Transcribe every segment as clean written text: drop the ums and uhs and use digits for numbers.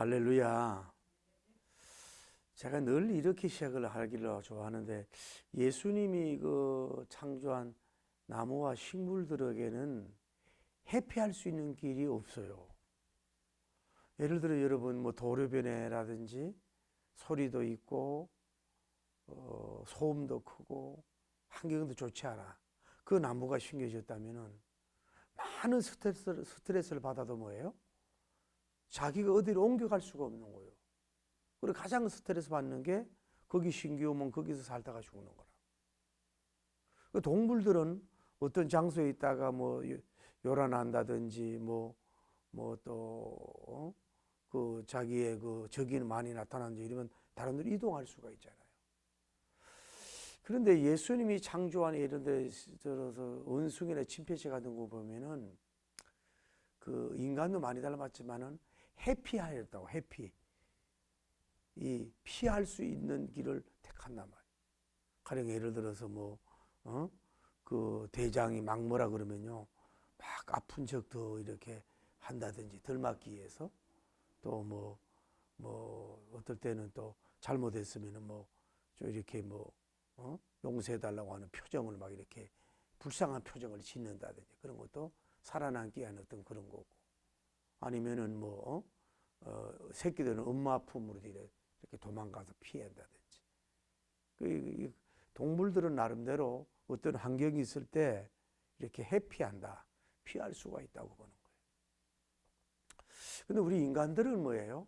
할렐루야. 제가 늘 이렇게 시작을 하기를 좋아하는데, 예수님이 창조한 나무와 식물들에게는 회피할 수 있는 길이 없어요. 예를 들어 여러분 도로변에라든지 소리도 있고 소음도 크고 환경도 좋지 않아. 그 나무가 심겨졌다면은 많은 스트레스를 받아도 뭐예요? 자기가 어디로 옮겨갈 수가 없는 거예요. 그리고 가장 스트레스 받는 게 거기 신기오면 거기서 살다가 죽는 거라. 그 동물들은 어떤 장소에 있다가 요란한다든지 그 자기의 그 적이 많이 나타난지 이러면 다른 데로 이동할 수가 있잖아요. 그런데 예수님이 창조한 이런 데 들어서 원숭이나 침팬지 같은 거 보면은 그 인간도 많이 닮았지만은 회피하였다고. 회피. 이 피할 수 있는 길을 택한단 말이에요. 가령 예를 들어서 그 대장이 막 뭐라 그러면요, 막 아픈 척도 이렇게 한다든지 덜 맞기 위해서, 또 어떨 때는 또 잘못했으면은 좀 이렇게 용서해달라고 하는 표정을 막 이렇게 불쌍한 표정을 짓는다든지 그런 것도 살아남기 위한 어떤 그런 거고, 아니면은 새끼들은 엄마 품으로 이렇게 도망가서 피한다든지. 그 동물들은 나름대로 어떤 환경이 있을 때 이렇게 회피한다, 피할 수가 있다고 보는 거예요. 근데 우리 인간들은 뭐예요?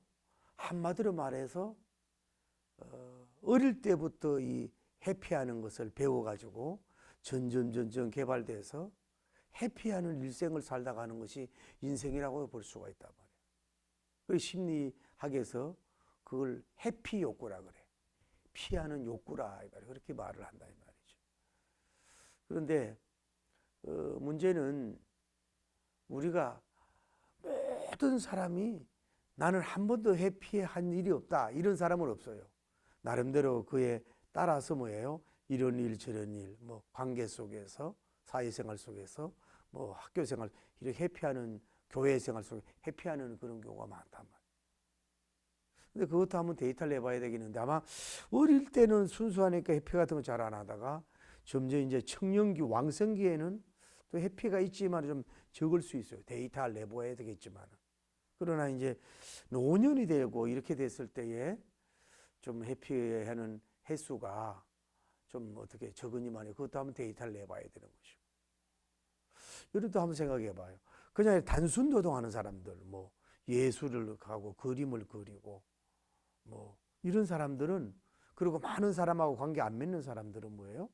한마디로 말해서 어릴 때부터 이 회피하는 것을 배워가지고 점점 개발돼서 회피하는 일생을 살다 가는 것이 인생이라고 볼 수가 있단 말이에요. 그 심리학에서 그걸 회피 욕구라 그래. 피하는 욕구라, 그렇게 말을 한다 이 말이죠. 그런데 문제는 우리가 모든 사람이 나는 한 번도 회피한 일이 없다, 이런 사람은 없어요. 나름대로 그에 따라서 이런 일 저런 일, 관계 속에서, 사회생활 속에서, 학교생활 이렇게 회피하는, 교회생활 속에 회피하는 그런 경우가 많단 말이에요. 근데 그것도 한번 데이터를 내봐야 되겠는데, 아마 어릴 때는 순수하니까 회피 같은 거 잘 안 하다가 점점 이제 청년기, 왕성기에는 또 회피가 있지만 좀 적을 수 있어요. 데이터를 내봐야 되겠지만. 그러나 이제 노년이 되고 이렇게 됐을 때에 좀 회피하는 횟수가 좀 어떻게 적으니만 해요. 그것도 한번 데이터를 내봐야 되는 것이고. 이것도 한번 생각해 봐요. 그냥 단순 노동하는 사람들, 예술을 하고 그림을 그리고 이런 사람들은, 그리고 많은 사람하고 관계 안 맺는 사람들은 뭐예요?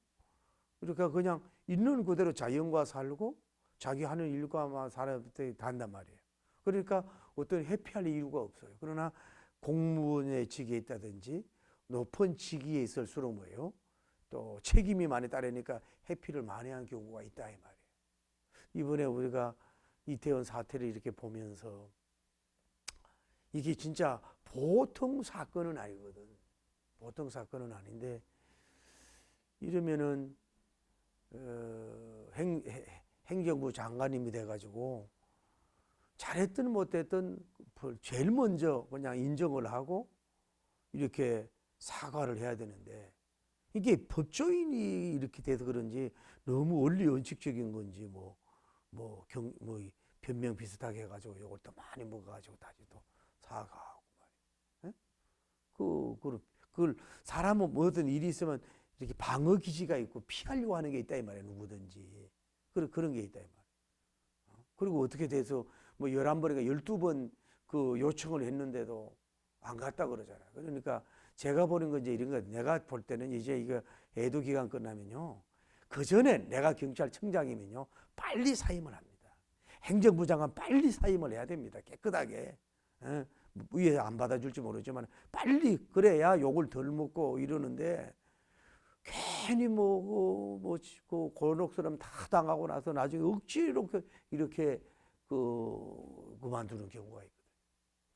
그러니까 그냥 있는 그대로 자연과 살고 자기 하는 일과만 사람들이 다 한단 말이에요. 그러니까 어떤 회피할 이유가 없어요. 그러나 공무원의 직에 있다든지 높은 직위에 있을수록 뭐예요? 또 책임이 많이 따르니까 회피를 많이 한 경우가 있다 이 말이에요. 이번에 우리가 이태원 사태를 이렇게 보면서 이게 진짜 보통 사건은 아니거든. 보통 사건은 아닌데, 이러면은 행정부 장관님이 돼가지고 잘했든 못했든 제일 먼저 그냥 인정을 하고 이렇게 사과를 해야 되는데, 이게 법조인이 이렇게 돼서 그런지 너무 원리 원칙적인 건지 변명 비슷하게 해가지고 이걸 또 많이 먹어가지고 다시 또 사과하고 말이에요. 그걸 사람은 뭐든 일이 있으면 이렇게 방어 기지가 있고 피하려고 하는 게 있다 이 말이에요. 누구든지 그런 게 있다 이 말이에요. 그리고 어떻게 돼서 11번인가 12번 그 요청을 했는데도 안 갔다 그러잖아요. 그러니까 제가 보는 건 이제 이런 거, 내가 볼 때는 이제 이거 애도 기간 끝나면요, 그 전에 내가 경찰청장이면요 빨리 사임을 합니다. 행정부 장관 빨리 사임을 해야 됩니다. 깨끗하게. 위에 안 받아줄지 모르지만 빨리, 그래야 욕을 덜 먹고 이러는데, 괜히 그 곤혹스러움 다 당하고 나서 나중에 억지로 이렇게 그만두는 경우가 있거든.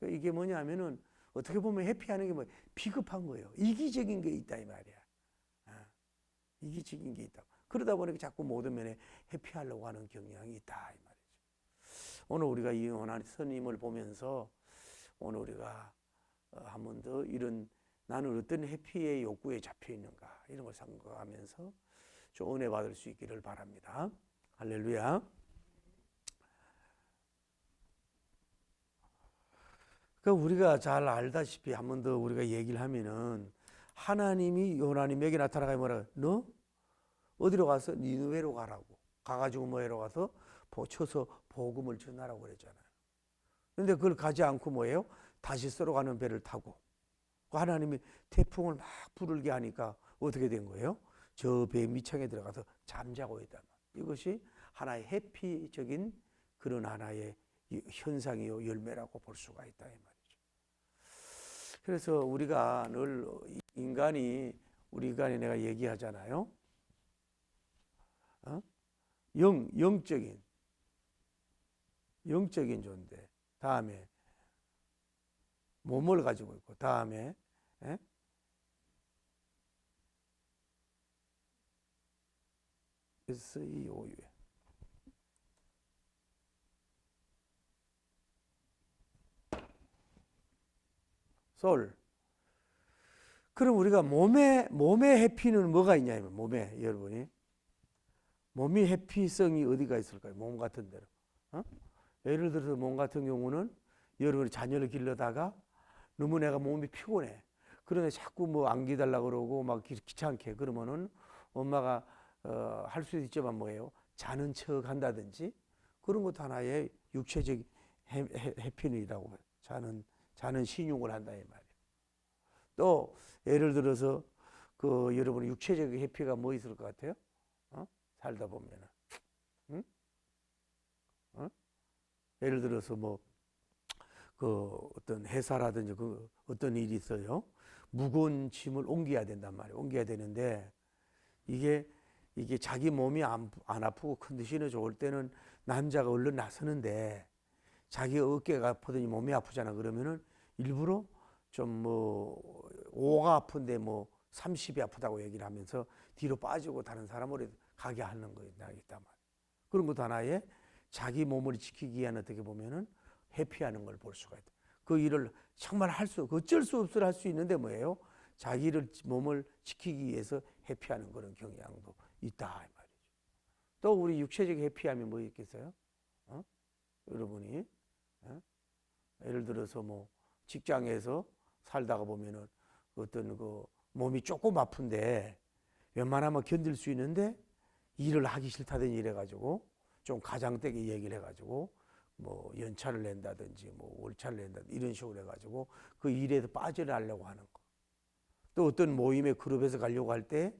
그러니까 이게 뭐냐면은 어떻게 보면 회피하는 게 비겁한 거예요. 이기적인 게 있다 이 말이야. 이기적인 게 있다. 그러다 보니까 자꾸 모든 면에 회피하려고 하는 경향이 있다 이 말이죠. 오늘 우리가 이원한 스님을 보면서 오늘 우리가 한 번 더 이런 나는 어떤 해피의 욕구에 잡혀 있는가 이런 걸 생각하면서 좀 은혜 받을 수 있기를 바랍니다. 할렐루야. 그 우리가 잘 알다시피 한 번 더 우리가 얘기를 하면은 하나님이 요나님에게 나타나가 뭐라 너 어디로 가서 니느웨로 가라고 가가지고 뭐해로 가서 쳐서 복음을 전하라고 그랬잖아요. 그런데 그걸 가지 않고 뭐예요? 다시스로 가는 배를 타고 하나님이 태풍을 막 불을게 하니까 어떻게 된 거예요? 저 배 밑창에 들어가서 잠자고 있단 말이에요. 이것이 하나의 해피적인 그런 하나의 현상이요 열매라고 볼 수가 있다 이 말이죠. 그래서 우리가 늘 우리 인간이 내가 얘기하잖아요. 영적인 존재. 다음에 몸을 가지고 있고 다음에 SEOU 소울. 그럼 우리가 몸의 해피는 뭐가 있냐면 몸에 여러분이 몸이 해피성이 어디가 있을까요? 몸 같은 데로. 예를 들어서 몸 같은 경우는 여러분이 자녀를 길러다가 너무 내가 몸이 피곤해. 그런데 자꾸 뭐 안기달라 그러고 막 귀찮게 그러면은 엄마가 할 수 있지만 뭐예요? 자는 척 한다든지 그런 것도 하나의 육체적 해피이라고 자는 신용을 한다 이 말이에요. 또 예를 들어서 그 여러분 육체적 해피가 뭐 있을 것 같아요? 살다 보면은 예를 들어서 뭐 그 어떤 회사라든지 그 어떤 일이 있어요. 무거운 짐을 옮겨야 된단 말이에요. 옮겨야 되는데 이게 자기 몸이 안 아프고 컨디션이 좋을 때는 남자가 얼른 나서는데 자기 어깨가 아프더니 몸이 아프잖아. 그러면은 일부러 좀 뭐 5가 아픈데 뭐 30이 아프다고 얘기를 하면서 뒤로 빠지고 다른 사람으로 가게 하는 거 있단 말이에요. 그런 것도 하나의 자기 몸을 지키기 위한 어떻게 보면은 회피하는 걸 볼 수가 있다. 그 일을 정말 어쩔 수 없이 할 수 있는데 뭐예요? 자기를 몸을 지키기 위해서 회피하는 그런 경향도 있다 이 말이죠. 또 우리 육체적 회피하면 뭐 있겠어요? 여러분이 예를 들어서 뭐 직장에서 살다가 보면은 어떤 그 몸이 조금 아픈데 웬만하면 견딜 수 있는데 일을 하기 싫다든지 이래가지고 좀 가장되게 얘기를 해가지고 뭐 연차를 낸다든지 뭐 월차를 낸다든지 이런 식으로 해가지고 그 일에서 빠져나려고 하는 거. 또 어떤 모임에 그룹에서 가려고 할 때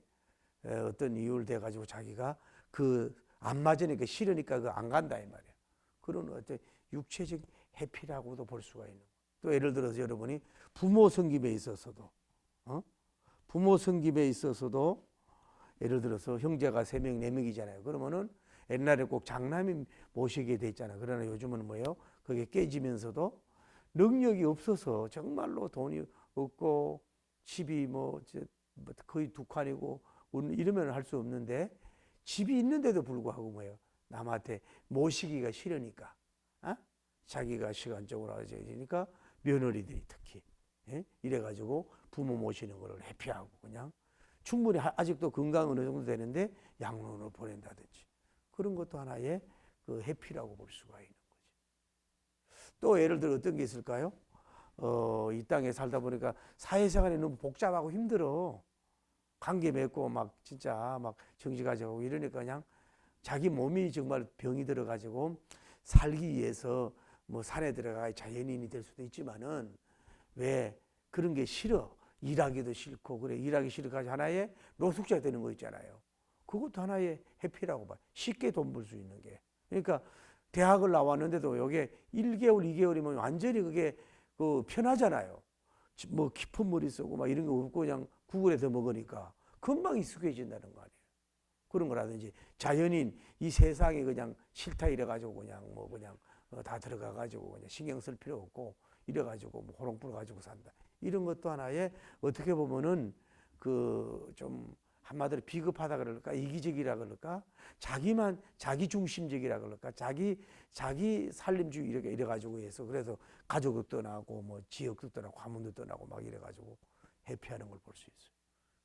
어떤 이유를 대가지고 자기가 그 안 맞으니까 싫으니까 그 안 간다 이 말이에요. 그런 어떤 육체적 해피라고도 볼 수가 있는. 또 예를 들어서 여러분이 부모 섬김에 있어서도 부모 섬김에 있어서도 예를 들어서 형제가 3명, 4명이잖아요. 그러면은 옛날에 꼭 장남이 모시게 돼 있잖아요. 그러나 요즘은 뭐예요? 그게 깨지면서도 능력이 없어서 정말로 돈이 없고 집이 뭐 거의 두 칸이고 이러면 할 수 없는데 집이 있는데도 불구하고 뭐예요? 남한테 모시기가 싫으니까 자기가 시간적으로 하니까 며느리들이 특히 이래가지고 부모 모시는 거를 회피하고 그냥 충분히 아직도 건강 어느 정도 되는데 양로원을 보낸다든지 그런 것도 하나의 그 해피라고 볼 수가 있는 거지. 또 예를 들어 어떤 게 있을까요? 이 땅에 살다 보니까 사회생활이 너무 복잡하고 힘들어. 관계 맺고 막 진짜 막 정지 가져가고 이러니까 그냥 자기 몸이 정말 병이 들어가지고 살기 위해서 뭐 산에 들어가 자연인이 될 수도 있지만은 왜 그런 게 싫어. 일하기도 싫고 그래 일하기 싫어가지고 하나의 노숙자 되는 거 있잖아요. 그것도 하나의 해피라고 봐요. 쉽게 돈 벌 수 있는 게. 그러니까 대학을 나왔는데도 여기에 1개월, 2개월이면 완전히 그게 그 편하잖아요. 뭐 깊은 머리 쓰고 막 이런 거 없고 그냥 구글에서 먹으니까 금방 익숙해진다는 거 아니에요. 그런 거라든지 자연인 이 세상이 그냥 싫다 이래가지고 그냥 뭐 그냥 다 들어가가지고 그냥 신경 쓸 필요 없고 이래가지고 뭐 호롱불 가지고 산다. 이런 것도 하나의 어떻게 보면은 그 좀 한마디로 비겁하다 그럴까, 이기적이라 그럴까, 자기 중심적이라 그럴까, 자기 살림주의 이래 가지고 해서, 그래서 가족도 떠나고 뭐 지역도 떠나고 가문도 떠나고 막 이래 가지고 회피하는 걸 볼 수 있어요.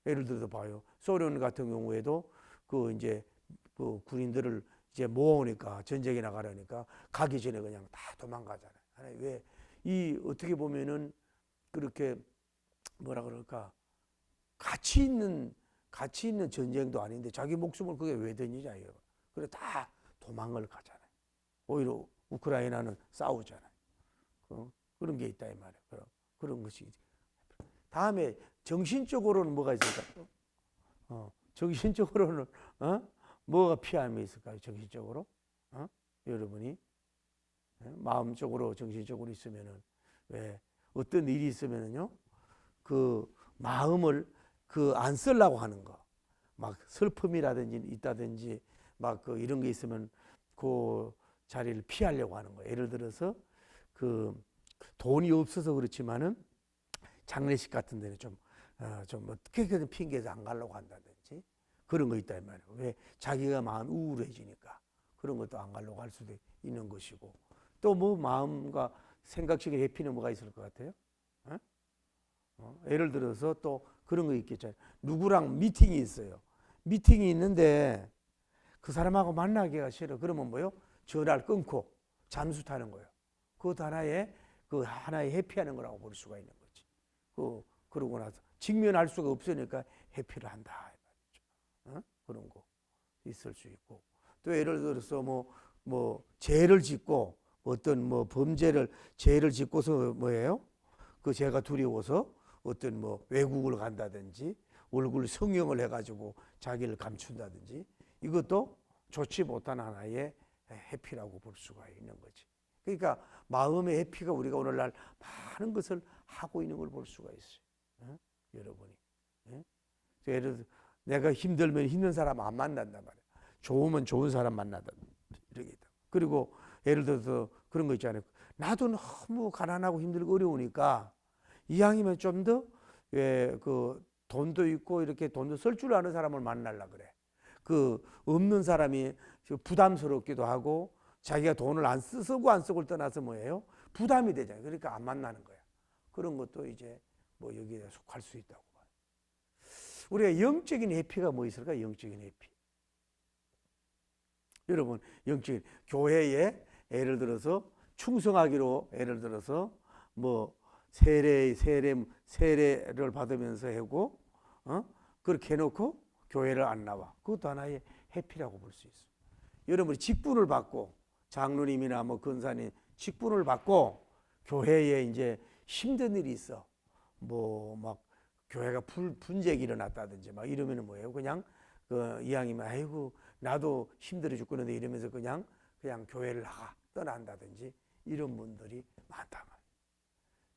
예를 들어서 봐요. 소련 같은 경우에도 그 이제 그 군인들을 이제 모으니까, 전쟁에 나가려니까 가기 전에 그냥 다 도망가잖아요. 왜? 이 어떻게 보면은 그렇게 뭐라 그럴까, 가치 있는 전쟁도 아닌데 자기 목숨을 그게 왜 던지냐 이거. 그래 다 도망을 가잖아요. 오히려 우크라이나는 싸우잖아요. 그런 게 있다 이 말이에요. 그런 것이. 다음에 정신적으로는 뭐가 있을까요? 정신적으로는 뭐가 피함이 있을까요? 정신적으로? 여러분이 마음적으로 정신적으로 있으면은, 왜 어떤 일이 있으면은요, 그 마음을 안 쓰려고 하는 거, 막 슬픔이라든지 있다든지 막 그 이런 게 있으면 그 자리를 피하려고 하는 거예요. 예를 들어서 그 돈이 없어서 그렇지만은 장례식 같은 데는 좀 어떻게든 핑계에서 안 가려고 한다든지 그런 거 있다 이 말이에요. 왜? 자기가 마음 우울해지니까 그런 것도 안 가려고 할 수도 있는 것이고, 또 뭐 마음과 생각식의 회피는 뭐가 있을 것 같아요? 예를 들어서 또 그런 거 있겠죠. 누구랑 미팅이 있어요. 미팅이 있는데 그 사람하고 만나기가 싫어. 그러면 뭐요? 전화를 끊고 잠수 타는 거예요. 그것도 하나의 회피하는 거라고 볼 수가 있는 거지. 그러고 나서 직면할 수가 없으니까 회피를 한다. 그런 거 있을 수 있고, 또 예를 들어서 뭐 죄를 짓고 어떤 뭐 죄를 짓고서 뭐예요? 그 죄가 두려워서 어떤 뭐 외국을 간다든지 얼굴 성형을 해가지고 자기를 감춘다든지, 이것도 좋지 못한 하나의 회피라고 볼 수가 있는 거지. 그러니까 마음의 회피가 우리가 오늘날 많은 것을 하고 있는 걸 볼 수가 있어요. 여러분이. 예를 들어 내가 힘들면 힘든 사람 안 만난단 말이야. 좋으면 좋은 사람 만나다. 이렇게 있다. 그리고 예를 들어서 그런 거 있잖아요. 나도 너무 가난하고 힘들고 어려우니까 이왕이면 좀 더 그 돈도 있고 이렇게 돈도 쓸 줄 아는 사람을 만나려 그래. 그 없는 사람이 부담스럽기도 하고 자기가 돈을 쓰고 안 쓰고를 떠나서 뭐예요? 부담이 되잖아요. 그러니까 안 만나는 거야. 그런 것도 이제 뭐 여기에 속할 수 있다고 봐요. 우리가 영적인 회피가 뭐 있을까? 영적인 회피. 여러분, 영적인 교회에 예를 들어서 충성하기로 예를 들어서 뭐 세례를 받으면서 하고 그렇게 해놓고 교회를 안 나와. 그것도 하나의 회피라고 볼 수 있어. 여러분이 직분을 받고 장로님이나 뭐 권사님 직분을 받고 교회에 이제 힘든 일이 있어. 뭐 막 교회가 분쟁이 일어났다든지 막 이러면은 뭐예요? 그냥 이왕이면 아이고 나도 힘들어 죽겠는데 이러면서 그냥 교회를 떠난다든지 이런 분들이 많다.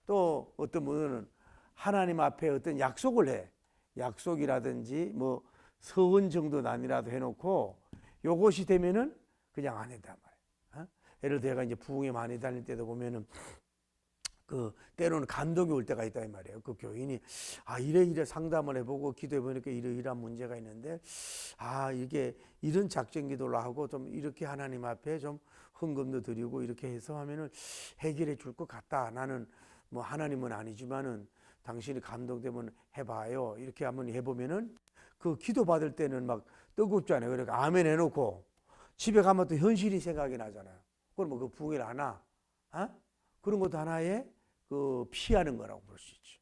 또 어떤 분은 하나님 앞에 어떤 약속을 해. 약속이라든지 뭐 서원 정도는 해놓고 요것이 되면은 그냥 안 한단 말이에요. 예를 들어 이제 부흥회 많이 다닐 때도 보면은 그 때로는 감동이 올 때가 있다 이 말이에요. 그 교인이 이래 상담을 해보고 기도해 보니까 이러이러한 문제가 있는데 이게 이런 작전 기도를 하고 좀 이렇게 하나님 앞에 좀 헌금도 드리고 이렇게 해서 하면은 해결해 줄 것 같다. 나는 뭐 하나님은 아니지만은 당신이 감동되면 해봐요. 이렇게 한번 해보면은 그 기도 받을 때는 막 뜨겁잖아요. 그러니까 아멘 해놓고 집에 가면 또 현실이 생각이 나잖아요. 그러면 그 부흥회를 하나? 그런 것도 하나의 그 피하는 거라고 볼 수 있죠.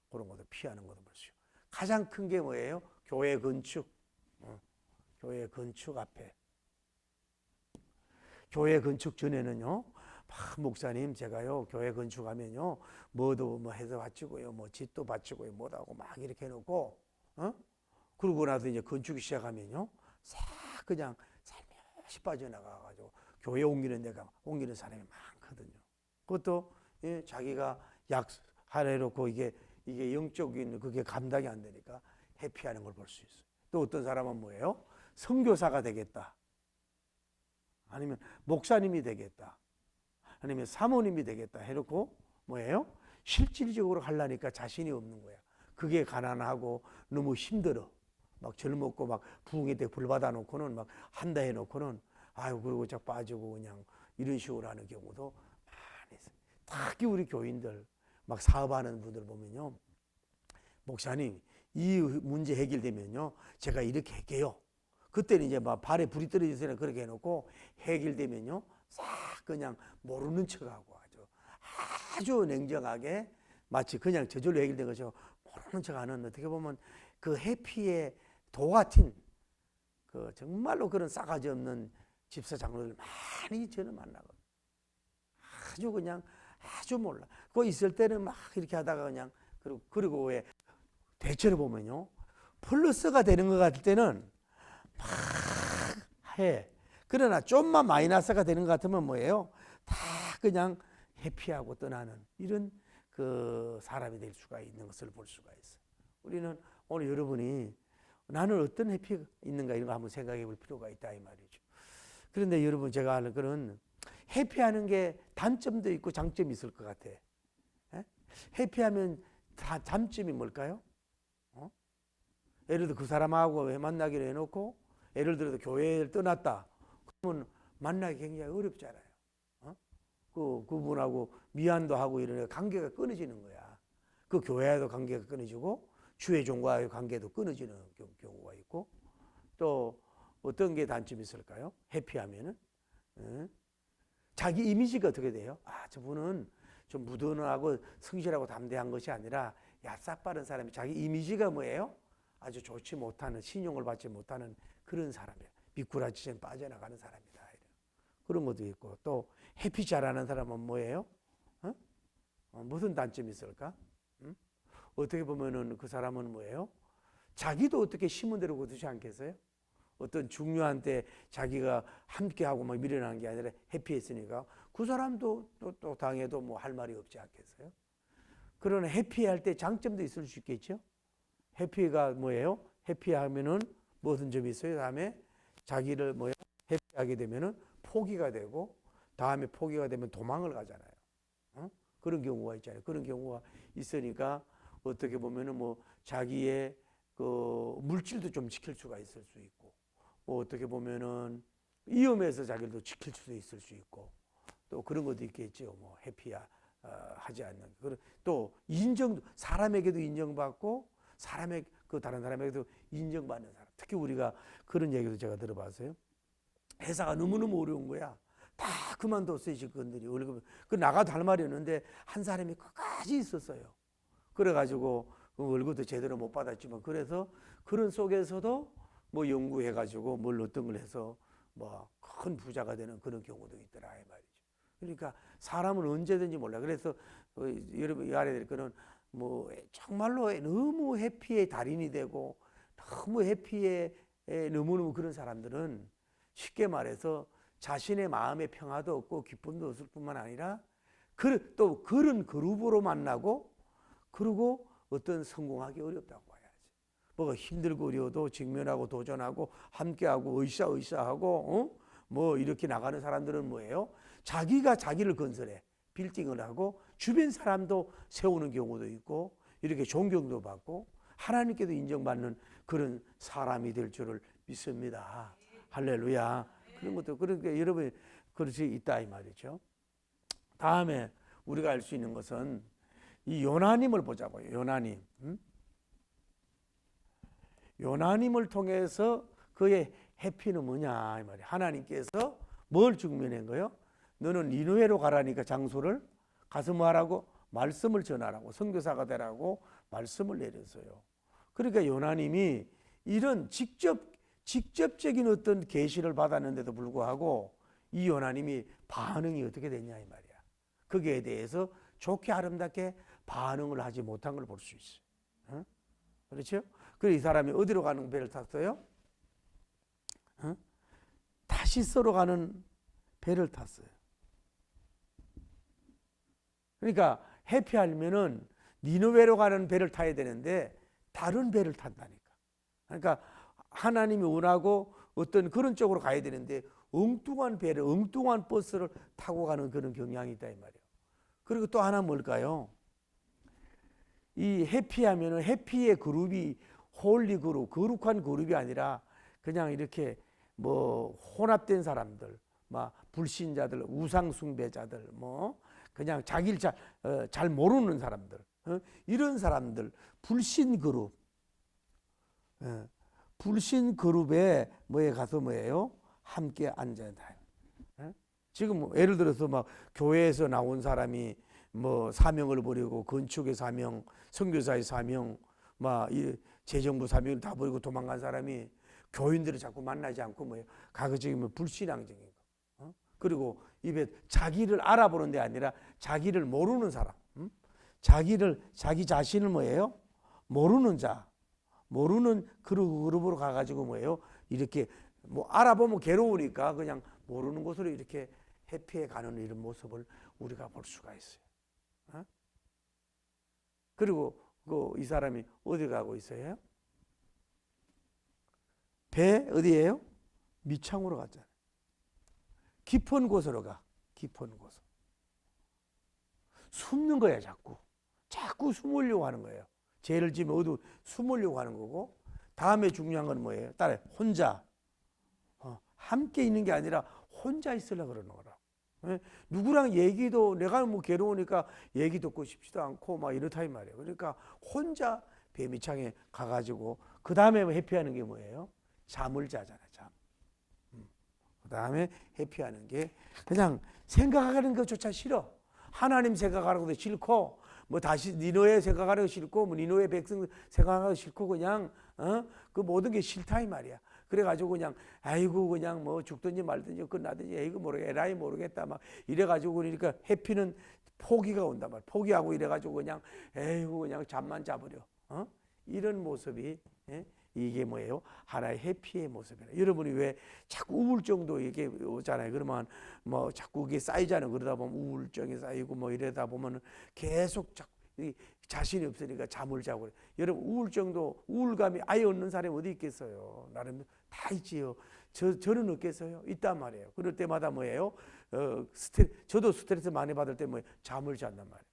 그런 것도 피하는 것도 볼 수 있죠. 가장 큰 게 뭐예요? 교회 건축. 교회 건축 앞에. 교회 건축 전에는요, 목사님 제가요 교회 건축하면요 뭐도 뭐 해서 바치고요, 뭐 집도 바치고요, 뭐라고 막 이렇게 해놓고, 그러고 나서 이제 건축이 시작하면요, 싹 그냥 살며시 빠져나가가지고 교회 옮기는 사람이 많거든요. 그것도 자기가 약하려놓고 이게 영적인 그게 감당이 안 되니까 회피하는 걸 볼 수 있어요. 또 어떤 사람은 뭐예요? 선교사가 되겠다. 아니면 목사님이 되겠다. 아니면 사모님이 되겠다 해놓고 뭐예요? 실질적으로 하려니까 자신이 없는 거야. 그게 가난하고 너무 힘들어. 막 젊었고 막 부흥회 때 불 받아 놓고는 막 한다 해 놓고는 아유 그러고 쫙 빠지고 그냥 이런 식으로 하는 경우도 많이 있어요. 특히 우리 교인들 막 사업하는 분들 보면요, 목사님 이 문제 해결되면요 제가 이렇게 할게요. 그때는 이제 막 발에 불이 떨어지서는 그렇게 해놓고 해결되면요 싹 그냥 모르는 척하고 아주 냉정하게 마치 그냥 저절로 해결된 것이고 모르는 척하는, 어떻게 보면 그 해피의 도 같은 그 정말로 그런 싸가지 없는 집사 장로들 많이 저는 만나거든요. 아주 그냥 아주 몰라. 그거 있을 때는 막 이렇게 하다가 그냥 그리고 왜 대체로 보면요 플러스가 되는 것 같을 때는 막 해. 그러나 좀만 마이너스가 되는 것 같으면 뭐예요? 다 그냥 해피하고 떠나는 이런 그 사람이 될 수가 있는 것을 볼 수가 있어요. 우리는 오늘 여러분이 나는 어떤 해피가 있는가 이런 거 한번 생각해 볼 필요가 있다 이 말이죠. 그런데 여러분 제가 하는 그런 해피하는 게 단점도 있고 장점이 있을 것 같아. 에? 해피하면 단점이 뭘까요? 예를 들어 그 사람하고 왜 만나기로 해놓고 예를 들어서 교회를 떠났다. 그러면 만나기 굉장히 어렵잖아요. 그분하고 미안도 하고 이러니까 관계가 끊어지는 거야. 그 교회와도 관계가 끊어지고 주의 종과의 관계도 끊어지는 경우가 있고, 또 어떤 게 단점이 있을까요? 해피하면은 자기 이미지가 어떻게 돼요? 아 저분은 좀 무던하고 성실하고 담대한 것이 아니라 얍삽 바른 사람이 자기 이미지가 뭐예요? 아주 좋지 못하는, 신용을 받지 못하는 그런 사람이에요. 미꾸라지처럼 빠져나가는 사람이다. 그런 것도 있고, 또 해피 잘하는 사람은 뭐예요? 무슨 단점이 있을까? 어떻게 보면은 그 사람은 뭐예요? 자기도 어떻게 심은 대로 거두지 않겠어요? 어떤 중요한 때 자기가 함께하고 막 밀어나는 게 아니라 해피했으니까 그 사람도 또 당해도 뭐 할 말이 없지 않겠어요? 그러나 해피할 때 장점도 있을 수 있겠죠? 해피가 뭐예요? 해피하면은 무슨 점이 있어요? 다음에 자기를 뭐예요? 해피하게 되면은 포기가 되고, 다음에 포기가 되면 도망을 가잖아요. 그런 경우가 있잖아요. 그런 경우가 있으니까 어떻게 보면은 뭐 자기의 그 물질도 좀 지킬 수가 있을 수 있고, 뭐 어떻게 보면은 위험에서 자기를 지킬 수도 있을 수 있고, 또 그런 것도 있겠죠. 뭐 해피야 하지 않는. 또 인정, 사람에게도 인정받고 사람의 그 다른 사람에게도 인정받는 사람. 특히 우리가 그런 얘기도 제가 들어봤어요. 회사가 너무너무 어려운 거야. 다 그만뒀어요, 직원들이. 월급 그 나가도 할 말이 없는데 한 사람이 끝까지 있었어요. 그래가지고 월급도 제대로 못 받았지만, 그래서 그런 속에서도 뭐 연구해가지고 뭘 어떤 걸 해서 뭐 큰 부자가 되는 그런 경우도 있더라 이 말이죠. 그러니까 사람은 언제든지 몰라. 그래서 여러분 이 아래 될 거는 뭐 정말로 너무 해피의 달인이 되고 너무 해피에 너무너무 그런 사람들은 쉽게 말해서 자신의 마음의 평화도 없고 기쁨도 없을 뿐만 아니라 또 그런 그룹으로 만나고, 그리고 어떤 성공하기 어렵다고 봐야지. 뭐가 힘들고 어려워도 직면하고 도전하고 함께하고 으쌰으쌰하고 뭐 이렇게 나가는 사람들은 뭐예요? 자기가 자기를 건설해 빌딩을 하고 주변 사람도 세우는 경우도 있고 이렇게 존경도 받고 하나님께도 인정받는 그런 사람이 될 줄을 믿습니다. 할렐루야. 그런 것도 그러니까 여러분 그럴 수 있다 이 말이죠. 다음에 우리가 알 수 있는 것은 이 요나님을 보자고요. 요나님. 요나님을 통해서 그의 해피는 뭐냐 이 말이에요. 하나님께서 뭘 증명한 거예요? 너는 니느웨로 가라니까 장소를 가서 뭐 하라고? 말씀을 전하라고, 선교사가 되라고 말씀을 내렸어요. 그러니까 요나님이 이런 직접적인 어떤 계시를 받았는데도 불구하고 이 요나님이 반응이 어떻게 됐냐 이 말이야. 거기에 대해서 좋게 아름답게 반응을 하지 못한 걸 볼 수 있어요. 그렇죠? 그래서 이 사람이 어디로 가는 배를 탔어요? 다시스로 가는 배를 탔어요. 그러니까 해피하려면은 니느웨로 가는 배를 타야 되는데 다른 배를 탄다니까. 그러니까 하나님이 원하고 어떤 그런 쪽으로 가야 되는데 엉뚱한 배를, 엉뚱한 버스를 타고 가는 그런 경향이 있다 이 말이에요. 그리고 또 하나 뭘까요? 이 해피하면은 해피의 그룹이 홀리 그룹, 거룩한 그룹이 아니라 그냥 이렇게 뭐 혼합된 사람들, 막 불신자들, 우상 숭배자들, 뭐 그냥 자기를 잘 모르는 사람들, 이런 사람들, 불신 그룹, 불신 그룹에 뭐에 가서 뭐예요? 함께 앉아야 돼요. 지금 뭐 예를 들어서 막 교회에서 나온 사람이 뭐 사명을 버리고 건축의 사명, 선교사의 사명, 막 이 재정부 사명을 다 버리고 도망간 사람이 교인들을 자꾸 만나지 않고 뭐예요? 가급적이면 불신앙적인 거. 그리고 입에 자기를 알아보는 데 아니라 자기를 모르는 사람, 자기 자신을 뭐예요? 모르는 자, 모르는 그룹으로 가가지고 뭐예요? 이렇게 뭐 알아보면 괴로우니까 그냥 모르는 곳으로 이렇게 회피해 가는 이런 모습을 우리가 볼 수가 있어요. 그리고 이 사람이 어디 가고 있어요? 배 어디예요? 밑창으로 갔잖아요. 깊은 곳으로 가. 깊은 곳으로. 숨는 거야 자꾸 숨으려고 하는 거예요. 죄를 지면 숨으려고 하는 거고, 다음에 중요한 건 뭐예요? 따라해. 혼자. 함께 있는 게 아니라 혼자 있으려고 그러는 거라. 누구랑 얘기도, 내가 뭐 괴로우니까 얘기 듣고 싶지도 않고 막 이렇다 이 말이에요. 그러니까 혼자 배 밑창에 가가지고 그 다음에 회피하는 게 뭐예요? 잠을 자잖아요. 잠. 그 다음에 회피하는 게 그냥 생각하는 것조차 싫어. 하나님 생각하는 것도 싫고, 뭐 다시 니노에 생각하는 거 싫고, 뭐 니노의 백성 생각하는 거 싫고, 그냥 그 모든 게 싫다 이 말이야. 그래가지고 그냥 아이고 그냥 뭐 죽든지 말든지 끝나든지 에이고 에라이 모르겠다 막 이래가지고 그러니까 회피는 포기가 온단 말이야. 포기하고 이래가지고 그냥 에이고 그냥 잠만 자버려. 이런 모습이 이게 뭐예요? 하나의 회피의 모습이에요. 여러분이 왜 자꾸 우울증도 이게 오잖아요. 그러면 뭐 자꾸 이게 쌓이잖아요. 그러다 보면 우울증이 쌓이고 뭐 이러다 보면 계속 자꾸 자신이 없으니까 잠을 자고 그래요. 여러분 우울증도 우울감이 아예 없는 사람이 어디 있겠어요? 나름 다 있지요. 저는 없겠어요? 있단 말이에요. 그럴 때마다 뭐예요? 저도 스트레스 많이 받을 때 뭐예요? 잠을 잔단 말이에요.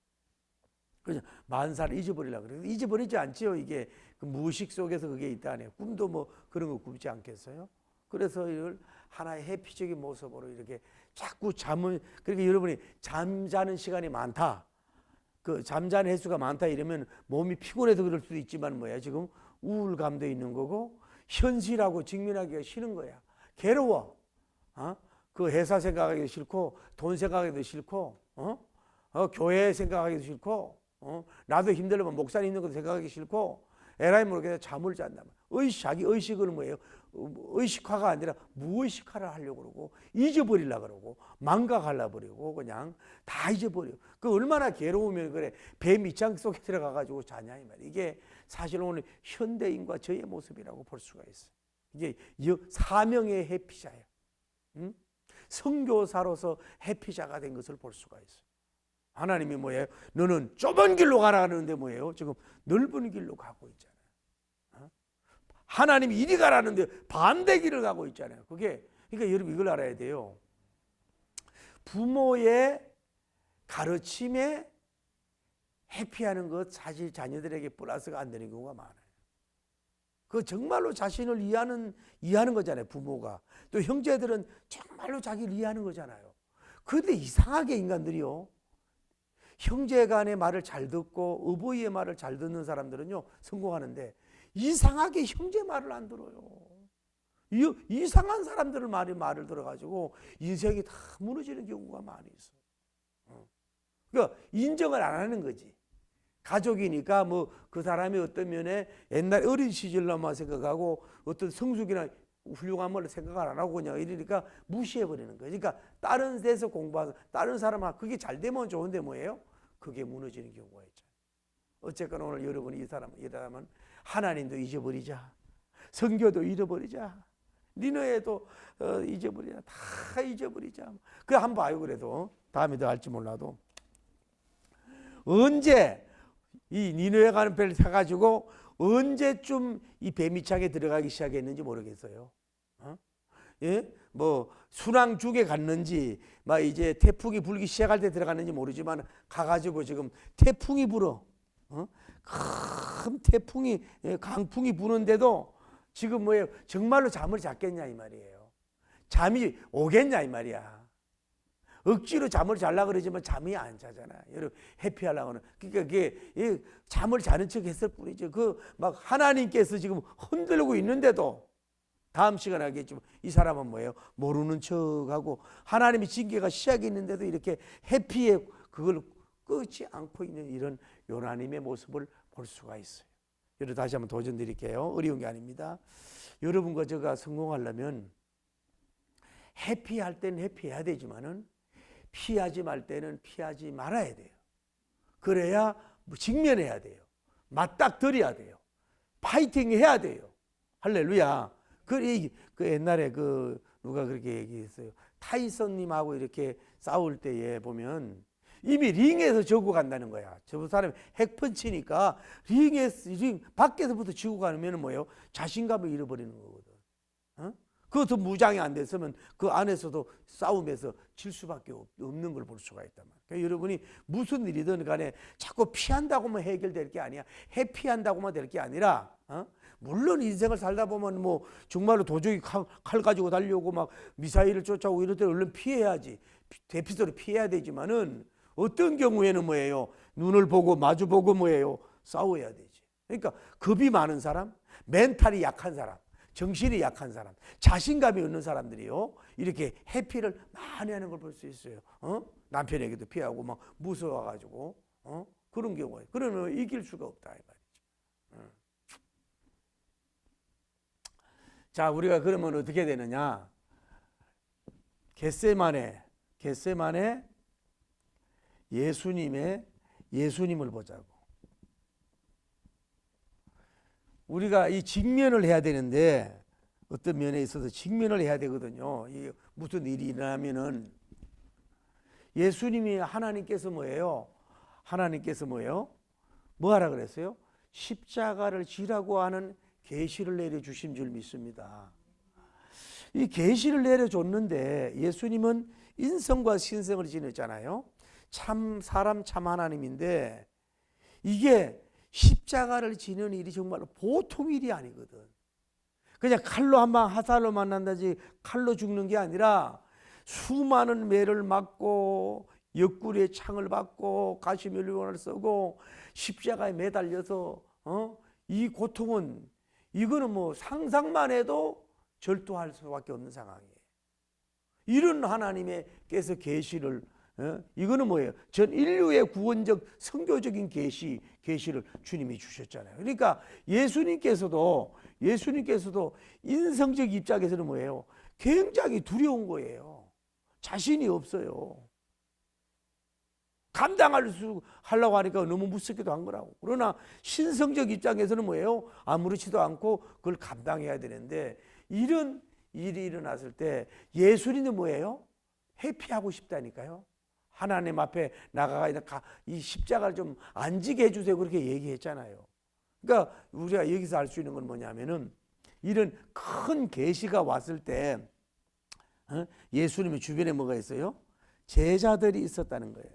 그냥 만사를 잊어버리려고 그래요. 잊어버리지 않지요. 이게 그 무의식 속에서 그게 있다네요. 꿈도 뭐 그런 거 꾸지 않겠어요? 그래서 이걸 하나의 회피적인 모습으로 이렇게 자꾸 그러니까 여러분이 잠자는 시간이 많다. 그 잠자는 횟수가 많다 이러면 몸이 피곤해서 그럴 수도 있지만 뭐야? 지금 우울감도 있는 거고 현실하고 직면하기가 싫은 거야. 괴로워. 그 회사 생각하기도 싫고 돈 생각하기도 싫고 교회 생각하기도 싫고 나도 힘들면 목사님 있는 것도 생각하기 싫고 에라이 모르게 잠을 잔단 말이야. 자기 의식은 뭐예요? 의식화가 아니라 무의식화를 하려고 그러고 잊어버리려고 그러고 망각하려고 그러고 그냥 다 잊어버려. 그 얼마나 괴로우면 그래 배 밑장 속에 들어가가지고 자냐 이 말이야. 이게 사실 오늘 현대인과 저의 모습이라고 볼 수가 있어. 이게 사명의 회피자예요. 선교사로서 회피자가 된 것을 볼 수가 있어. 하나님이 뭐예요? 너는 좁은 길로 가라 하는데 뭐예요? 지금 넓은 길로 가고 있잖아요. 하나님이 이리 가라는데 반대 길을 가고 있잖아요. 그러니까 여러분 이걸 알아야 돼요. 부모의 가르침에 회피하는 것 사실 자녀들에게 플러스가 안 되는 경우가 많아요. 그 정말로 자신을 이해하는 거잖아요. 부모가. 또 형제들은 정말로 자기를 이해하는 거잖아요. 그런데 이상하게 인간들이요. 형제간의 말을 잘 듣고 어버이의 말을 잘 듣는 사람들은요 성공하는데 이상하게 형제 말을 안 들어요. 이상한 사람들을 말을 들어가지고 인생이 다 무너지는 경우가 많이 있어. 그러니까 인정을 안 하는 거지. 가족이니까 뭐 그 사람이 어떤 면에 옛날 어린 시절로만 생각하고 어떤 성숙이나 훌륭한 걸 생각을 안 하고 그냥 이러니까 무시해버리는 거예요. 그러니까 다른 데서 공부하서 다른 사람하고 그게 잘 되면 좋은데 뭐예요? 그게 무너지는 경우가 있잖아요. 어쨌거나 오늘 여러분이 이러면 하나님도 잊어버리자. 성교도 잊어버리자. 니너에도 잊어버리자. 다 잊어버리자. 그래 한번 봐요. 그래도 다음에 더 할지 몰라도 언제 이 니너에 가는 배를 타가지고 언제쯤 이 배 밑창에 들어가기 시작했는지 모르겠어요. 예? 뭐 순항주에 갔는지 막 이제 태풍이 불기 시작할 때 들어갔는지 모르지만 가가지고 지금 태풍이 불어. 큰 태풍이 강풍이 부는데도 지금 뭐예요? 정말로 잠을 잤겠냐 이 말이에요. 잠이 오겠냐 이 말이야. 억지로 잠을 자려고 그러지만 잠이 안 자잖아. 여러분 해피하려고는. 그러니까 그게 잠을 자는 척 했을 뿐이죠. 그 막 하나님께서 지금 흔들고 있는데도 다음 시간에 하겠지만 이 사람은 뭐예요? 모르는 척하고 하나님의 징계가 시작이 있는데도 이렇게 해피에 그걸 끊지 않고 있는 이런 요나님의 모습을 볼 수가 있어요. 여러분 다시 한번 도전 드릴게요. 어려운 게 아닙니다. 여러분과 제가 성공하려면 해피할 때는 해피해야 되지만은 피하지 말 때는 피하지 말아야 돼요. 그래야 직면해야 돼요. 맞닥뜨려야 돼요. 파이팅 해야 돼요. 할렐루야. 그 옛날에 누가 그렇게 얘기했어요. 타이슨님하고 이렇게 싸울 때에 보면 이미 링에서 져고 간다는 거야. 저 사람이 핵펀치니까 링 밖에서부터 지고 가면 뭐예요? 자신감을 잃어버리는 거거든. 그것도 무장이 안 됐으면 그 안에서도 싸움에서 질 수밖에 없는 걸 볼 수가 있단 말이에요. 그러니까 여러분이 무슨 일이든 간에 자꾸 피한다고만 해결될 게 아니야. 해피한다고만 될 게 아니라 물론 인생을 살다 보면 뭐 정말로 도저히 칼 가지고 달려오고 막 미사일을 쫓아오고 이럴 때 얼른 피해야지. 대피소로 피해야 되지만은 어떤 경우에는 뭐예요? 눈을 보고 마주보고 뭐예요? 싸워야 되지. 그러니까 겁이 많은 사람, 멘탈이 약한 사람, 정신이 약한 사람, 자신감이 없는 사람들이요. 이렇게 해피를 많이 하는 걸 볼 수 있어요. 남편에게도 피하고 막 무서워가지고 그런 경우에 그러면 이길 수가 없다 이 말이죠. 자, 우리가 그러면 어떻게 되느냐? 겟세마네 예수님을 보자고. 우리가 이 직면을 해야 되는데 어떤 면에 있어서 직면을 해야 되거든요. 이 무슨 일이 일어나면은 예수님이 하나님께서 뭐예요? 뭐 하라 그랬어요? 십자가를 지라고 하는 계시를 내려주신 줄 믿습니다. 이 계시를 내려줬는데 예수님은 인성과 신성을 지녔잖아요. 참 사람 참 하나님인데 이게 십자가를 지는 일이 정말로 보통 일이 아니거든. 그냥 칼로 한 방 화살로 만난다지 칼로 죽는 게 아니라 수많은 매를 맞고 옆구리에 창을 받고 가시면류관을 쓰고 십자가에 매달려서 이 고통은 이거는 뭐 상상만 해도 절도할 수밖에 없는 상황이에요. 이런 하나님께서 계시를 이거는 뭐예요? 전 인류의 구원적 선교적인 계시를 주님이 주셨잖아요. 그러니까 예수님께서도 인성적 입장에서는 뭐예요? 굉장히 두려운 거예요. 자신이 없어요. 하려고 하니까 너무 무섭기도 한 거라고. 그러나 신성적 입장에서는 뭐예요? 아무렇지도 않고 그걸 감당해야 되는데 이런 일이 일어났을 때 예수님은 뭐예요? 회피하고 싶다니까요. 하나님 앞에 나가가 이 십자가를 좀 안 지게 해주세요. 그렇게 얘기했잖아요. 그러니까 우리가 여기서 알 수 있는 건 뭐냐면은 이런 큰 계시가 왔을 때 예수님의 주변에 뭐가 있어요? 제자들이 있었다는 거예요.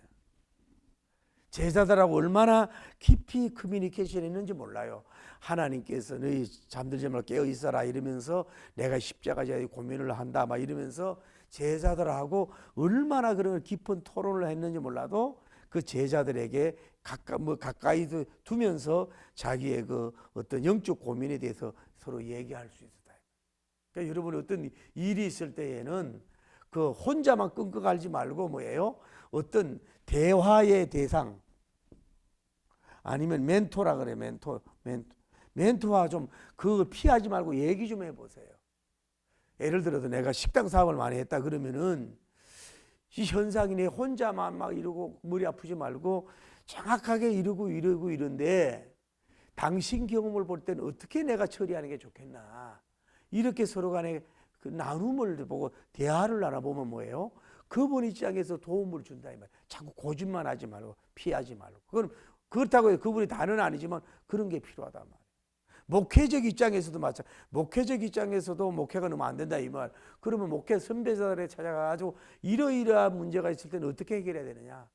제자들하고 얼마나 깊이 커뮤니케이션이 있는지 몰라요. 하나님께서 너희 잠들지 말고 깨어 있어라 이러면서 내가 십자가에 고민을 한다 막 이러면서 제자들하고 얼마나 그런 깊은 토론을 했는지 몰라도 그 제자들에게 가까이 두면서 자기의 그 어떤 영적 고민에 대해서 서로 얘기할 수 있었다. 그러니까 여러분 어떤 일이 있을 때에는 그 혼자만 끙끙 앓지 말고 뭐예요? 어떤 대화의 대상 아니면 멘토라 그래. 멘토와 좀 그걸 피하지 말고 얘기 좀 해보세요. 예를 들어서 내가 식당 사업을 많이 했다 그러면은 이 현상이 내 혼자만 막 이러고 머리 아프지 말고 정확하게 이런데 당신 경험을 볼 때는 어떻게 내가 처리하는 게 좋겠나. 이렇게 서로 간에 그 나눔을 보고 대화를 나눠보면 뭐예요? 그분 입장에서 도움을 준다 이 말. 자꾸 고집만 하지 말고 피하지 말고. 그건 그렇다고 해서 그분이 다는 아니지만 그런 게 필요하단 말이에요. 목회적 입장에서도 마찬가지. 목회적 입장에서도 목회가 너무 안 된다 이 말. 그러면 목회 선배자들에 찾아가지고 이러이러한 문제가 있을 때는 어떻게 해결해야 되느냐?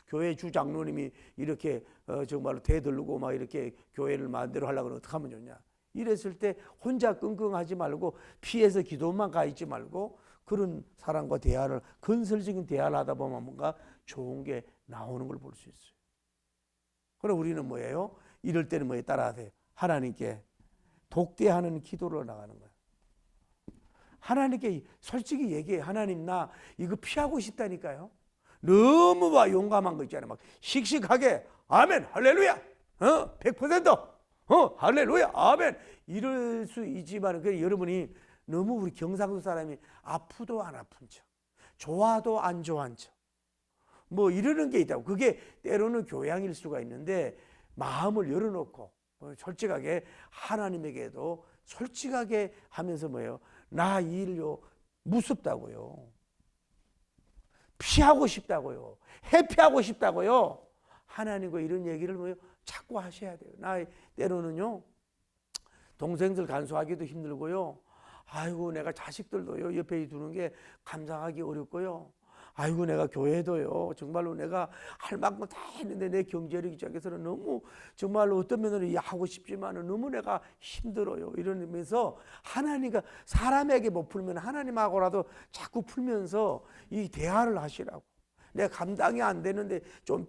교회 주 장로님이 이렇게 정말로 대들고 막 이렇게 교회를 마음대로 하려고 하면 어떻게 하면 좋냐. 이랬을 때 혼자 끙끙하지 말고 피해서 기도만 가 있지 말고 그런 사람과 대화를 건설적인 대화를 하다 보면 뭔가 좋은 게 나오는 걸 볼 수 있어요. 그럼 우리는 뭐예요? 이럴 때는 뭐에 따라야 돼요? 하나님께 독대하는 기도로 나가는 거예요. 하나님께 솔직히 얘기해. 하나님 나 이거 피하고 싶다니까요. 너무 막 용감한 거 있잖아요. 막 씩씩하게 아멘 할렐루야 100% 할렐루야 아멘 이럴 수 있지만 여러분이 너무 우리 경상도 사람이 아프도 안 아픈 척 좋아도 안 좋아한 척 뭐 이러는 게 있다고. 그게 때로는 교양일 수가 있는데 마음을 열어놓고 솔직하게 하나님에게도 솔직하게 하면서 뭐예요? 나 이 일요 무섭다고요. 피하고 싶다고요. 회피하고 싶다고요. 하나님과 이런 얘기를 뭐요? 자꾸 하셔야 돼요. 나 때로는요. 동생들 간수하기도 힘들고요. 아이고 내가 자식들도요. 옆에 두는 게 감당하기 어렵고요. 아이고 내가 교회도요. 정말로 내가 할 만큼 다 했는데 내 경제력 입장에서는 너무 정말로 어떤 면으로 하고 싶지만 너무 내가 힘들어요. 이러면서 하나님과 사람에게 못 풀면 하나님하고라도 자꾸 풀면서 이 대화를 하시라고. 내가 감당이 안 되는데 좀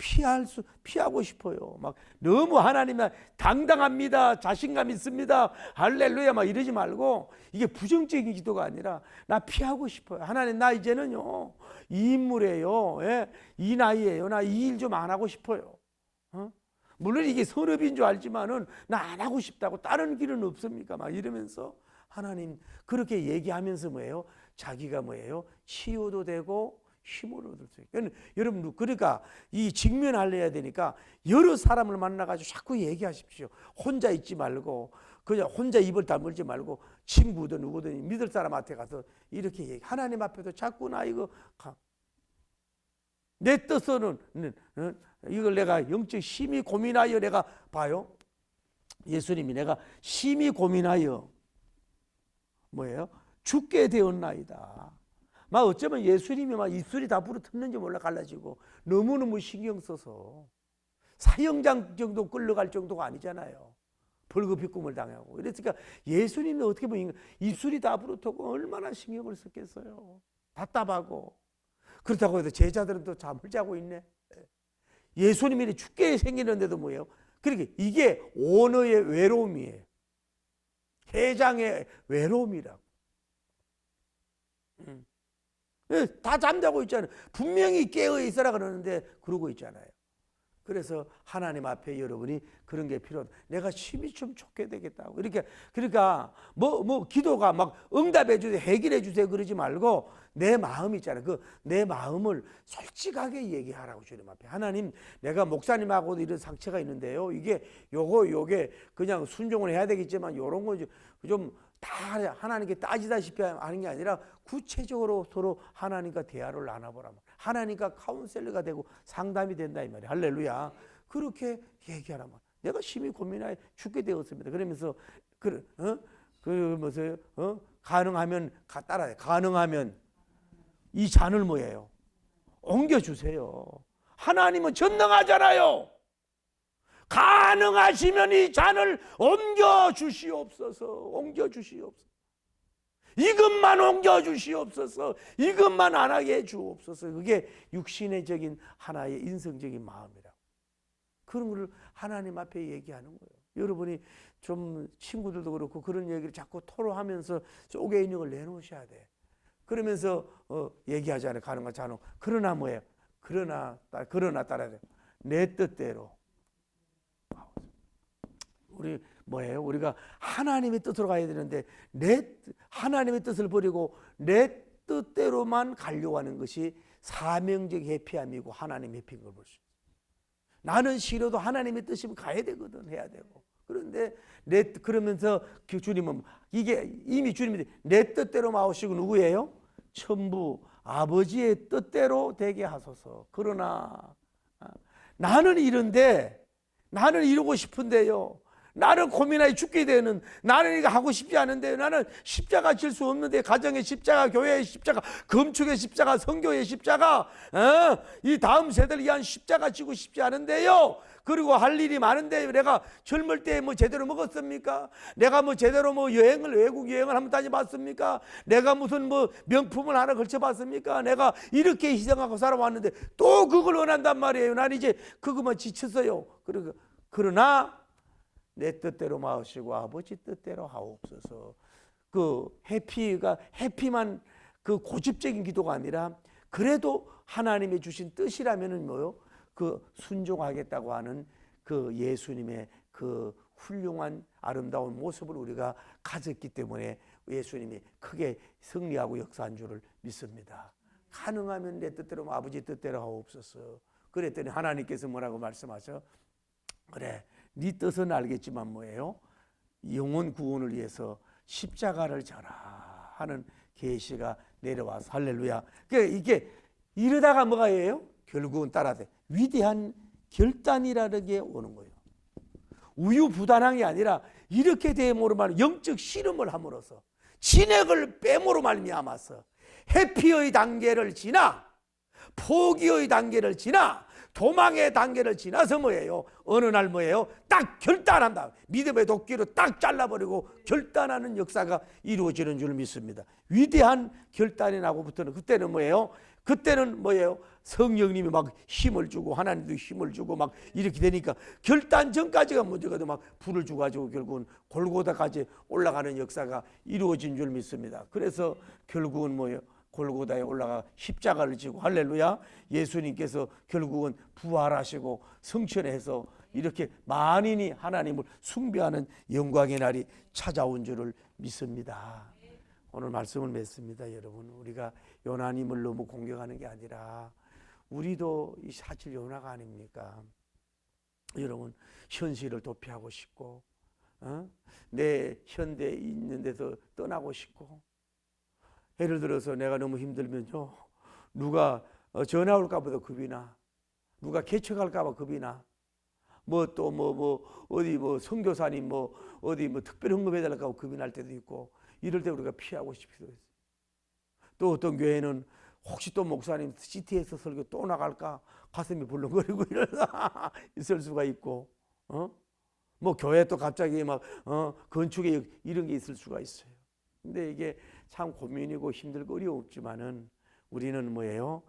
피하고 싶어요. 막 너무 하나님은 당당합니다. 자신감 있습니다. 할렐루야 막 이러지 말고 이게 부정적인 기도가 아니라 나 피하고 싶어요. 하나님 나 이제는요 이 인물이에요. 예? 이 나이에요. 나 이 일 좀 안 하고 싶어요. 물론 이게 선업인 줄 알지만은 나 안 하고 싶다고 다른 길은 없습니까? 막 이러면서 하나님 그렇게 얘기하면서 뭐예요? 자기가 뭐예요? 치유도 되고 힘을 얻을 수 있어요. 여러분 그러니까 이 직면하려야 되니까 여러 사람을 만나가지고 자꾸 얘기하십시오. 혼자 있지 말고 그냥 혼자 입을 다물지 말고 친구든 누구든 믿을 사람한테 가서 이렇게 얘기. 하나님 앞에도 자꾸 나 이거 내 뜻으로는 이걸 내가 영적 심히 고민하여 내가 봐요. 예수님이 내가 심히 고민하여 뭐예요? 죽게 되었나이다. 막 어쩌면 예수님이 막 입술이 다 부르텄는지 몰라 갈라지고 너무너무 신경 써서 사형장 정도 끌려갈 정도가 아니잖아요. 벌거벗 꿈을 당하고 이랬으니까 예수님이 어떻게 보면 입술이 다 부르트고 얼마나 신경을 썼겠어요. 답답하고 그렇다고 해서 제자들은 또 잠을 자고 있네. 예수님이 죽게 생기는데도 뭐예요? 그러니까 이게 오너의 외로움이에요. 해장의 외로움이라고. 다 잠자고 있잖아요. 분명히 깨어 있어라 그러는데 그러고 있잖아요. 그래서 하나님 앞에 여러분이 그런 게 필요하다. 내가 심히 좀 좋게 되겠다고. 이렇게 그러니까 뭐 기도가 막 응답해 주세요, 해결해 주세요 그러지 말고 내 마음 있잖아요. 그 내 마음을 솔직하게 얘기하라고 주님 앞에. 하나님, 내가 목사님하고도 이런 상처가 있는데요. 이게 요게 그냥 순종을 해야 되겠지만 요런 거 좀 다 하나님께 따지다시피 하는 게 아니라 구체적으로 서로 하나님과 대화를 나눠보라면 하나님과 카운셀러가 되고 상담이 된다 이 말이에요. 할렐루야. 그렇게 얘기하라면 내가 심히 고민하여 죽게 되었습니다. 그러면서 가능하면 따라해. 가능하면 이 잔을 뭐예요? 옮겨주세요. 하나님은 전능하잖아요. 가능하시면 이 잔을 옮겨주시옵소서. 이것만 옮겨주시옵소서. 이것만 안 하게 해주옵소서. 그게 육신의적인 하나의 인성적인 마음이라. 그런 걸 하나님 앞에 얘기하는 거예요. 여러분이 좀 친구들도 그렇고 그런 얘기를 자꾸 토로하면서 속에 있는 걸 내놓으셔야 돼. 그러면서 얘기하잖아요. 가능한 잔혹. 그러나 뭐예요? 그러나 따라야 돼요. 내 뜻대로. 우리 뭐예요? 우리가 하나님의 뜻으로 가야 되는데 하나님의 뜻을 버리고 내 뜻대로만 가려고 하는 것이 사명적 회피함이고 하나님 회피인 걸 볼 수 있어요. 나는 싫어도 하나님의 뜻이면 가야 되거든. 해야 되고. 그런데 그러면서 주님은 이게 이미 주님이 내 뜻대로 마오시고 누구예요? 천부 아버지의 뜻대로 되게 하소서. 그러나 나는 이런데 나는 이루고 싶은데요. 나는 고민하여 죽게 되는, 나는 이거 하고 싶지 않은데, 나는 십자가 질 수 없는데, 가정의 십자가, 교회의 십자가, 건축의 십자가, 선교의 십자가, 이 다음 세대를 위한 십자가 지고 싶지 않은데요. 그리고 할 일이 많은데, 내가 젊을 때 뭐 제대로 먹었습니까? 내가 뭐 제대로 뭐 외국 여행을 한번 다녀봤습니까? 내가 무슨 뭐 명품을 하나 걸쳐봤습니까? 내가 이렇게 희생하고 살아왔는데 또 그걸 원한단 말이에요. 난 이제 그것만 지쳤어요. 그러나 내 뜻대로 마시고 아버지 뜻대로 하옵소서. 그 해피만 그 고집적인 기도가 아니라, 그래도 하나님이 주신 뜻이라면은 뭐요? 그 순종하겠다고 하는 그 예수님의 그 훌륭한 아름다운 모습을 우리가 가졌기 때문에 예수님이 크게 승리하고 역사한 줄을 믿습니다. 가능하면 내 뜻대로 아버지 뜻대로 하옵소서. 그랬더니 하나님께서 뭐라고 말씀하셔? 그래, 네 뜻은 알겠지만 뭐예요? 영혼 구원을 위해서 십자가를 져라 하는 계시가 내려와서, 할렐루야. 이게 이러다가 뭐가 예요? 결국은 따라돼 위대한 결단이라는 게 오는 거예요. 우유부단한 게 아니라 이렇게 됨으로 말하면 영적 실험을 함으로써 진액을 뺨으로 말미암아서 해피의 단계를 지나 포기의 단계를 지나 도망의 단계를 지나서 뭐예요? 어느 날 뭐예요? 딱 결단한다. 믿음의 도끼로 딱 잘라버리고 결단하는 역사가 이루어지는 줄 믿습니다. 위대한 결단이 나고부터는 그때는 뭐예요? 성령님이 막 힘을 주고 하나님도 힘을 주고 막 이렇게 되니까 결단 전까지가 문제거든. 막 불을 주가지고 결국은 골고다까지 올라가는 역사가 이루어진 줄 믿습니다. 그래서 결국은 뭐예요? 골고다에 올라가 십자가를 지고, 할렐루야, 예수님께서 결국은 부활하시고 성천해서 이렇게 만인이 하나님을 숭배하는 영광의 날이 찾아온 줄을 믿습니다. 오늘 말씀을 맺습니다. 여러분, 우리가 요나님을 너무 공격하는 게 아니라 우리도 사실 요나가 아닙니까? 여러분, 현실을 도피하고 싶고, 내 현대에 있는 데서 떠나고 싶고, 예를 들어서 내가 너무 힘들면요, 누가 전화 올까 보다 겁이 나, 누가 개척할까 봐 겁이 나, 어디 선교사님 어디 특별 헌금해 달라고 겁이 날 때도 있고, 이럴 때 우리가 피하고 싶기도 했어요. 또 어떤 교회는 혹시 또 목사님 시티에서 설교 또 나갈까 가슴이 벌렁거리고 이러다 있을 수가 있고, 교회 또 갑자기 건축에 이런 게 있을 수가 있어요. 근데 이게 참 고민이고 힘들고 어렵지만은 우리는 뭐예요?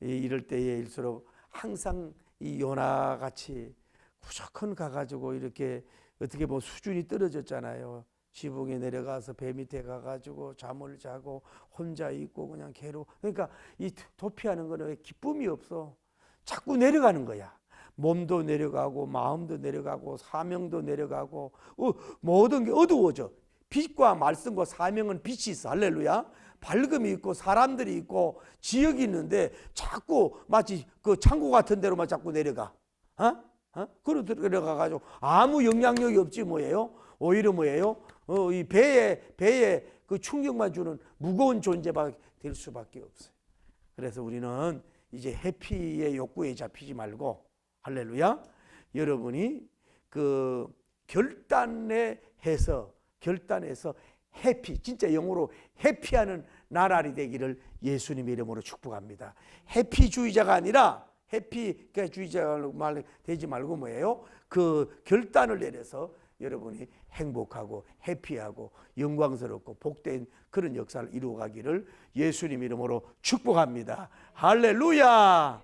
이럴 때일수록 항상 이 요나같이 무조건 가가지고 이렇게 어떻게 보면 수준이 떨어졌잖아요. 지붕에 내려가서 배 밑에 가가지고 잠을 자고 혼자 있고 그냥 괴로워. 그러니까 이 도피하는 거는 기쁨이 없어. 자꾸 내려가는 거야. 몸도 내려가고 마음도 내려가고 사명도 내려가고 모든 게 어두워져. 빛과 말씀과 사명은 빛이 있어. 할렐루야. 밝음이 있고 사람들이 있고 지역이 있는데 자꾸 마치 그 창고 같은 데로만 자꾸 내려가. 그러 들어가가지고 아무 영향력이 없지 뭐예요? 오히려 뭐예요? 이 배에 그 충격만 주는 무거운 존재가 될 수밖에 없어요. 그래서 우리는 이제 해피의 욕구에 잡히지 말고, 할렐루야, 여러분이 그 결단해서 해피, 진짜 영어로 해피하는 나날이 되기를 예수님의 이름으로 축복합니다. 해피주의자가 아니라 해피주의자가 되지 말고 뭐예요? 그 결단을 내려서 여러분이 행복하고 해피하고 영광스럽고 복된 그런 역사를 이루어가기를 예수님 이름으로 축복합니다. 할렐루야.